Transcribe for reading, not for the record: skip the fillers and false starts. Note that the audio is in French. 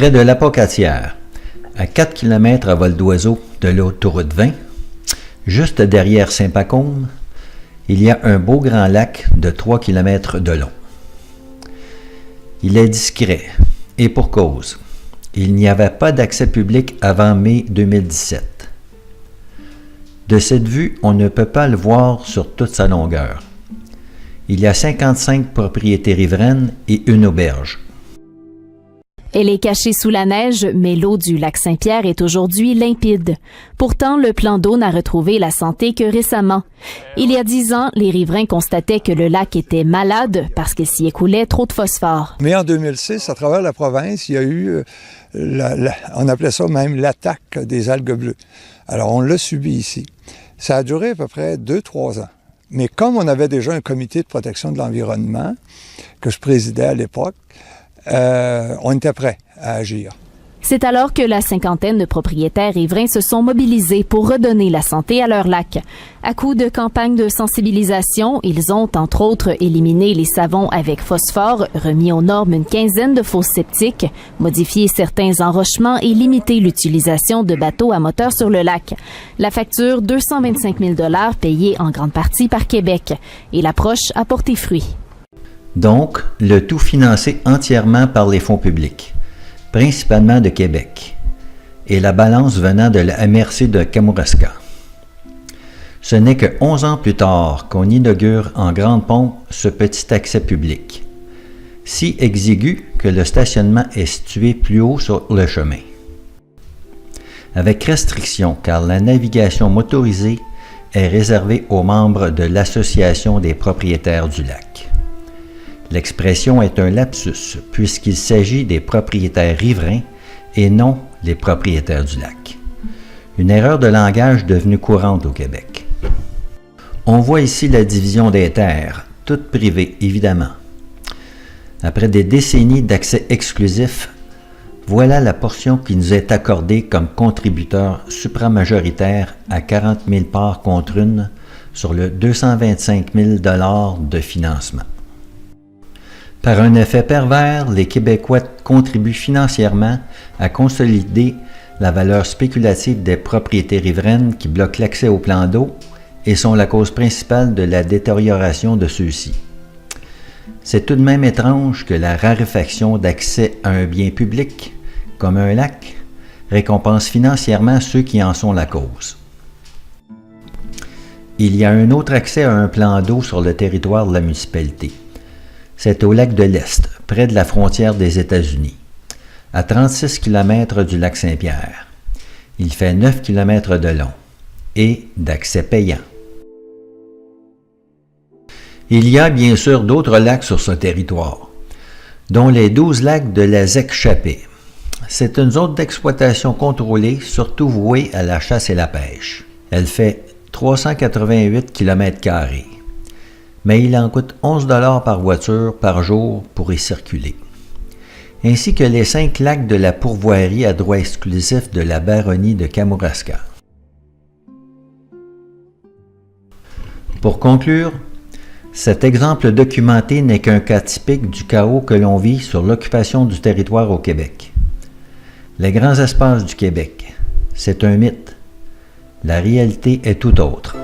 Près de l'Apocatière, à 4 km à vol d'oiseau de l'autoroute 20, juste derrière Saint-Pacôme, il y a un beau grand lac de 3 km de long. Il est discret, et pour cause. Il n'y avait pas d'accès public avant mai 2017. De cette vue, on ne peut pas le voir sur toute sa longueur. Il y a 55 propriétés riveraines et une auberge. Elle est cachée sous la neige, mais l'eau du lac Saint-Pierre est aujourd'hui limpide. Pourtant, le plan d'eau n'a retrouvé la santé que récemment. Il y a 10 ans, les riverains constataient que le lac était malade parce qu'il s'y écoulait trop de phosphore. Mais en 2006, à travers la province, il y a eu, on appelait ça même l'attaque des algues bleues. Alors, on l'a subi ici. Ça a duré à peu près 2-3 ans. Mais comme on avait déjà un comité de protection de l'environnement que je présidais à l'époque, on était prêt à agir. C'est alors que la cinquantaine de propriétaires riverains se sont mobilisés pour redonner la santé à leur lac. À coup de campagne de sensibilisation, ils ont, entre autres, éliminé les savons avec phosphore, remis aux normes une quinzaine de fosses septiques, modifié certains enrochements et limité l'utilisation de bateaux à moteur sur le lac. La facture, 225 000 $ payée en grande partie par Québec. Et l'approche a porté fruit. Donc, le tout financé entièrement par les fonds publics, principalement de Québec, et la balance venant de la MRC de Kamouraska. Ce n'est que 11 ans plus tard qu'on inaugure en grande pompe ce petit accès public, si exigu que le stationnement est situé plus haut sur le chemin. Avec restriction, car la navigation motorisée est réservée aux membres de l'Association des propriétaires du lac. L'expression est un lapsus, puisqu'il s'agit des propriétaires riverains et non les propriétaires du lac. Une erreur de langage devenue courante au Québec. On voit ici la division des terres, toutes privées évidemment. Après des décennies d'accès exclusif, voilà la portion qui nous est accordée comme contributeur supramajoritaire à 40 000 parts contre une sur le 225 000 $ de financement. Par un effet pervers, les Québécois contribuent financièrement à consolider la valeur spéculative des propriétés riveraines qui bloquent l'accès au plan d'eau et sont la cause principale de la détérioration de ceux-ci. C'est tout de même étrange que la raréfaction d'accès à un bien public, comme un lac, récompense financièrement ceux qui en sont la cause. Il y a un autre accès à un plan d'eau sur le territoire de la municipalité. C'est au lac de l'Est, près de la frontière des États-Unis, à 36 km du lac Saint-Pierre. Il fait 9 km de long et d'accès payant. Il y a bien sûr d'autres lacs sur ce territoire, dont les 12 lacs de la ZEC-Chappé. C'est une zone d'exploitation contrôlée, surtout vouée à la chasse et la pêche. Elle fait 388 km². Mais il en coûte 11 $ par voiture par jour pour y circuler, ainsi que les 5 lacs de la pourvoirie à droit exclusif de la baronnie de Kamouraska. Pour conclure, cet exemple documenté n'est qu'un cas typique du chaos que l'on vit sur l'occupation du territoire au Québec. Les grands espaces du Québec, c'est un mythe. La réalité est tout autre.